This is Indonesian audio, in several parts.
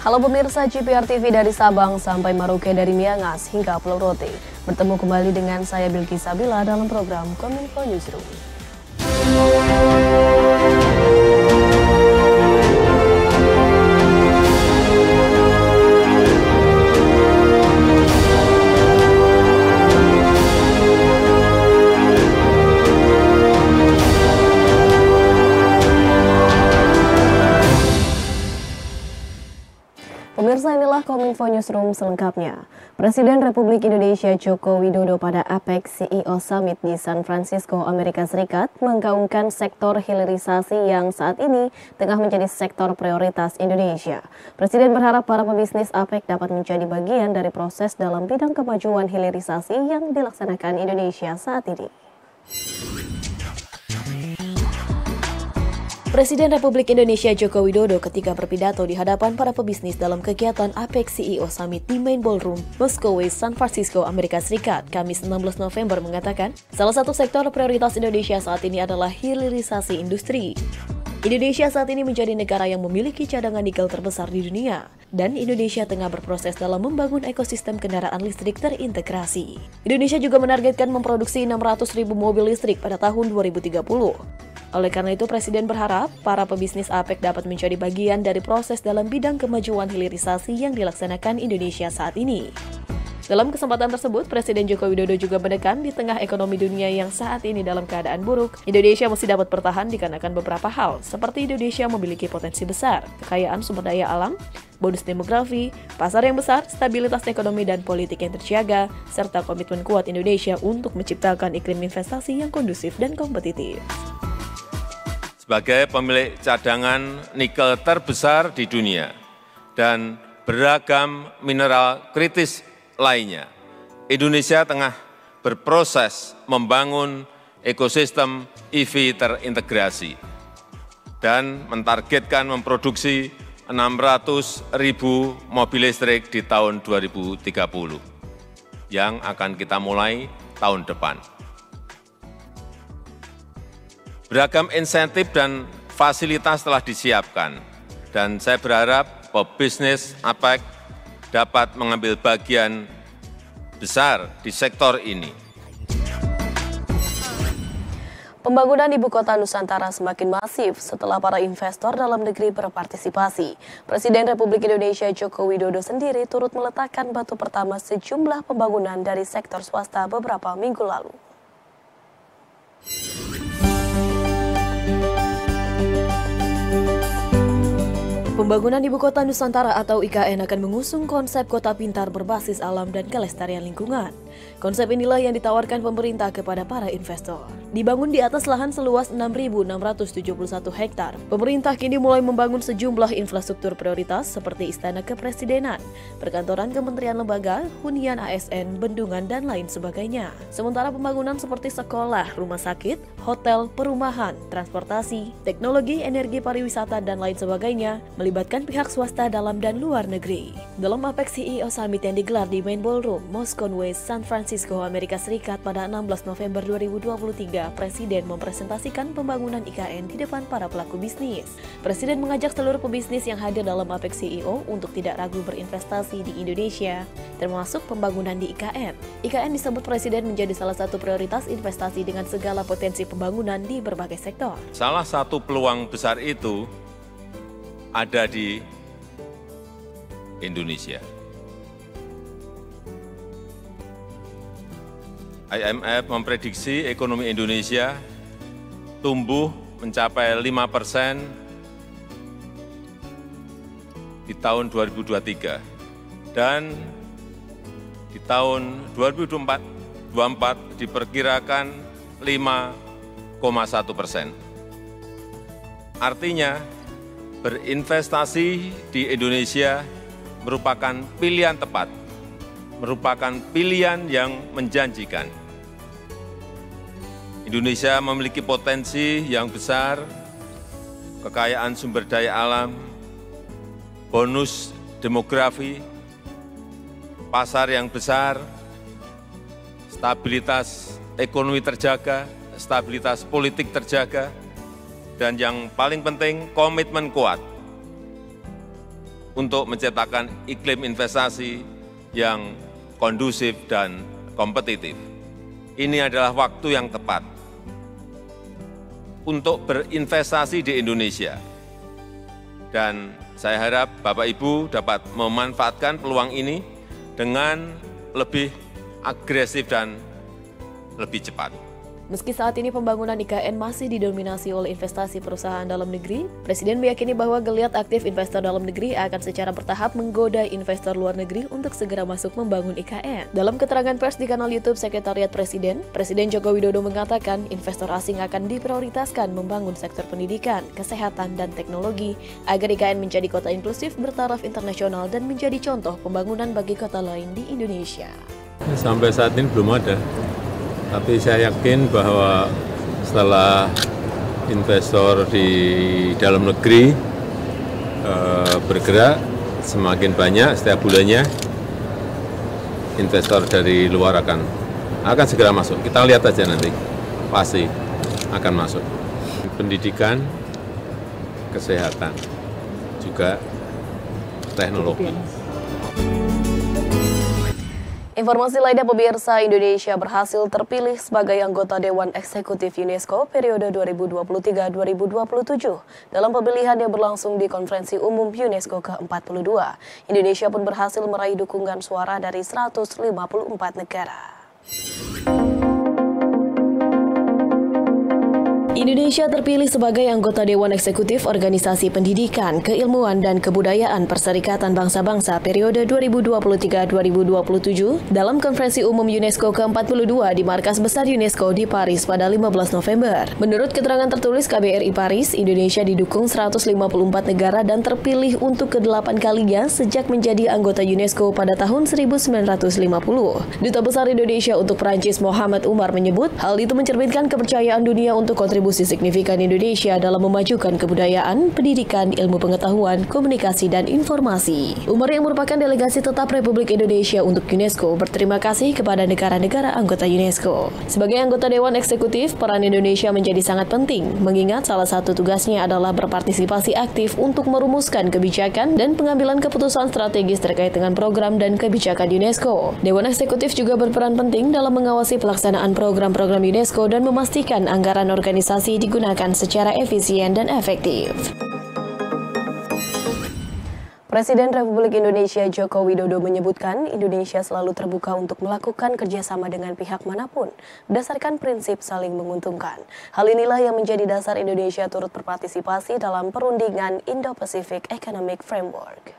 Halo pemirsa GPR TV dari Sabang sampai Maroke dari Miangas hingga Pulau Rote. Bertemu kembali dengan saya Bilki Sabila dalam program Kominfo Newsroom. Pemirsa, inilah Kominfo Newsroom selengkapnya. Presiden Republik Indonesia Joko Widodo pada APEC CEO Summit di San Francisco, Amerika Serikat menggaungkan sektor hilirisasi yang saat ini tengah menjadi sektor prioritas Indonesia. Presiden berharap para pebisnis APEC dapat menjadi bagian dari proses dalam bidang kemajuan hilirisasi yang dilaksanakan Indonesia saat ini. Presiden Republik Indonesia Joko Widodo ketika berpidato di hadapan para pebisnis dalam kegiatan APEC CEO Summit di Main Ballroom, Moscow, San Francisco, Amerika Serikat, Kamis 16 November mengatakan, salah satu sektor prioritas Indonesia saat ini adalah hilirisasi industri. Indonesia saat ini menjadi negara yang memiliki cadangan nikel terbesar di dunia, dan Indonesia tengah berproses dalam membangun ekosistem kendaraan listrik terintegrasi. Indonesia juga menargetkan memproduksi 600.000 mobil listrik pada tahun 2030. Oleh karena itu, Presiden berharap para pebisnis APEC dapat menjadi bagian dari proses dalam bidang kemajuan hilirisasi yang dilaksanakan Indonesia saat ini. Dalam kesempatan tersebut, Presiden Joko Widodo juga menekan di tengah ekonomi dunia yang saat ini dalam keadaan buruk, Indonesia masih dapat bertahan dikarenakan beberapa hal, seperti Indonesia memiliki potensi besar, kekayaan sumber daya alam, bonus demografi, pasar yang besar, stabilitas ekonomi dan politik yang terjaga, serta komitmen kuat Indonesia untuk menciptakan iklim investasi yang kondusif dan kompetitif. Sebagai pemilik cadangan nikel terbesar di dunia dan beragam mineral kritis lainnya, Indonesia tengah berproses membangun ekosistem EV terintegrasi dan mentargetkan memproduksi 600.000 mobil listrik di tahun 2030 yang akan kita mulai tahun depan. Beragam insentif dan fasilitas telah disiapkan, dan saya berharap pebisnis APEC dapat mengambil bagian besar di sektor ini. Pembangunan ibu kota Nusantara semakin masif setelah para investor dalam negeri berpartisipasi. Presiden Republik Indonesia Joko Widodo sendiri turut meletakkan batu pertama sejumlah pembangunan dari sektor swasta beberapa minggu lalu. Pembangunan Ibu Kota Nusantara atau IKN akan mengusung konsep kota pintar berbasis alam dan kelestarian lingkungan. Konsep inilah yang ditawarkan pemerintah kepada para investor. Dibangun di atas lahan seluas 6.671 hektar, pemerintah kini mulai membangun sejumlah infrastruktur prioritas seperti Istana Kepresidenan, perkantoran kementerian lembaga, hunian ASN, bendungan, dan lain sebagainya. Sementara pembangunan seperti sekolah, rumah sakit, hotel, perumahan, transportasi, teknologi, energi pariwisata, dan lain sebagainya melibatkan pihak swasta dalam dan luar negeri. Dalam APEC CEO Summit yang digelar di Main Ballroom, Moscow, San Francisco, Amerika Serikat pada 16 November 2023, Presiden mempresentasikan pembangunan IKN di depan para pelaku bisnis. Presiden mengajak seluruh pebisnis yang hadir dalam APEC CEO untuk tidak ragu berinvestasi di Indonesia, termasuk pembangunan di IKN. IKN disebut Presiden menjadi salah satu prioritas investasi dengan segala potensi pembangunan di berbagai sektor. Salah satu peluang besar itu ada di Indonesia. IMF memprediksi ekonomi Indonesia tumbuh mencapai 5% di tahun 2023 dan di tahun 2024 diperkirakan 5,1%. Artinya, berinvestasi di Indonesia merupakan pilihan tepat, merupakan pilihan yang menjanjikan. Indonesia memiliki potensi yang besar, kekayaan sumber daya alam, bonus demografi, pasar yang besar, stabilitas ekonomi terjaga, stabilitas politik terjaga, dan yang paling penting komitmen kuat untuk menciptakan iklim investasi yang kondusif dan kompetitif. Ini adalah waktu yang tepat untuk berinvestasi di Indonesia. Dan saya harap Bapak Ibu dapat memanfaatkan peluang ini dengan lebih agresif dan lebih cepat. Meski saat ini pembangunan IKN masih didominasi oleh investasi perusahaan dalam negeri, Presiden meyakini bahwa geliat aktif investor dalam negeri akan secara bertahap menggoda investor luar negeri untuk segera masuk membangun IKN. Dalam keterangan pers di kanal YouTube Sekretariat Presiden, Presiden Joko Widodo mengatakan investor asing akan diprioritaskan membangun sektor pendidikan, kesehatan, dan teknologi agar IKN menjadi kota inklusif bertaraf internasional dan menjadi contoh pembangunan bagi kota lain di Indonesia. Sampai saat ini belum ada. Tapi saya yakin bahwa setelah investor di dalam negeri bergerak semakin banyak setiap bulannya, investor dari luar akan segera masuk. Kita lihat aja nanti, pasti akan masuk. Pendidikan, kesehatan, juga teknologi. Informasi lainnya, pemirsa, Indonesia berhasil terpilih sebagai anggota Dewan Eksekutif UNESCO periode 2023-2027 dalam pemilihan yang berlangsung di Konferensi Umum UNESCO ke-42. Indonesia pun berhasil meraih dukungan suara dari 154 negara. Indonesia terpilih sebagai anggota Dewan Eksekutif Organisasi Pendidikan, Keilmuan, dan Kebudayaan Perserikatan Bangsa-Bangsa periode 2023-2027 dalam Konferensi Umum UNESCO ke-42 di Markas Besar UNESCO di Paris pada 15 November. Menurut keterangan tertulis KBRI Paris, Indonesia didukung 154 negara dan terpilih untuk ke-8 kalinya sejak menjadi anggota UNESCO pada tahun 1950. Duta Besar Indonesia untuk Perancis Mohamed Umar menyebut, hal itu mencerminkan kepercayaan dunia untuk kontribusi signifikan Indonesia dalam memajukan kebudayaan, pendidikan, ilmu pengetahuan, komunikasi, dan informasi. Umar yang merupakan delegasi tetap Republik Indonesia untuk UNESCO berterima kasih kepada negara-negara anggota UNESCO. Sebagai anggota Dewan Eksekutif, peran Indonesia menjadi sangat penting, mengingat salah satu tugasnya adalah berpartisipasi aktif untuk merumuskan kebijakan dan pengambilan keputusan strategis terkait dengan program dan kebijakan UNESCO. Dewan Eksekutif juga berperan penting dalam mengawasi pelaksanaan program-program UNESCO dan memastikan anggaran organisasi digunakan secara efisien dan efektif. Presiden Republik Indonesia Joko Widodo menyebutkan Indonesia selalu terbuka untuk melakukan kerjasama dengan pihak manapun berdasarkan prinsip saling menguntungkan. Hal inilah yang menjadi dasar Indonesia turut berpartisipasi dalam perundingan Indo-Pacific Economic Framework.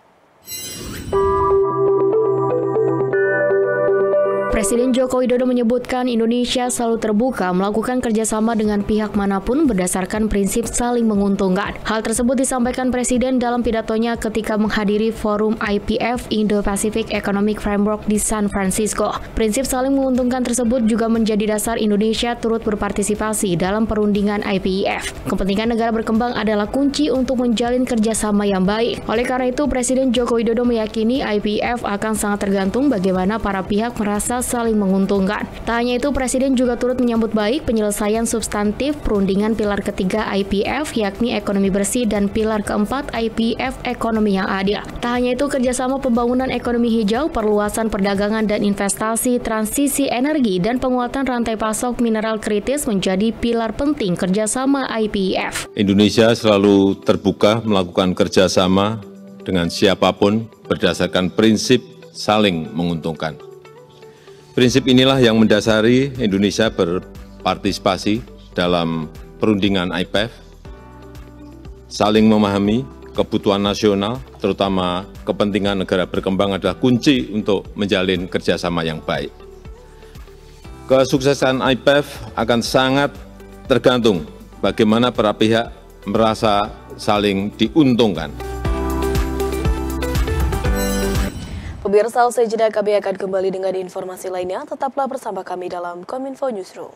Presiden Joko Widodo menyebutkan Indonesia selalu terbuka melakukan kerjasama dengan pihak manapun berdasarkan prinsip saling menguntungkan. Hal tersebut disampaikan Presiden dalam pidatonya ketika menghadiri forum IPF Indo-Pacific Economic Framework di San Francisco. Prinsip saling menguntungkan tersebut juga menjadi dasar Indonesia turut berpartisipasi dalam perundingan IPEF. Kepentingan negara berkembang adalah kunci untuk menjalin kerjasama yang baik. Oleh karena itu, Presiden Joko Widodo meyakini IPEF akan sangat tergantung bagaimana para pihak merasa saling menguntungkan. Tak hanya itu, Presiden juga turut menyambut baik penyelesaian substantif perundingan pilar ketiga IPEF, yakni ekonomi bersih, dan pilar keempat IPEF, ekonomi yang adil. Tak hanya itu, kerjasama pembangunan ekonomi hijau, perluasan perdagangan dan investasi, transisi energi, dan penguatan rantai pasok mineral kritis menjadi pilar penting kerjasama IPEF. Indonesia selalu terbuka melakukan kerjasama dengan siapapun berdasarkan prinsip saling menguntungkan. Prinsip inilah yang mendasari Indonesia berpartisipasi dalam perundingan IPEF, saling memahami kebutuhan nasional, terutama kepentingan negara berkembang adalah kunci untuk menjalin kerjasama yang baik. Kesuksesan IPEF akan sangat tergantung bagaimana para pihak merasa saling diuntungkan. Pemirsa, usai jeda kami akan kembali dengan informasi lainnya. Tetaplah bersama kami dalam Kominfo Newsroom.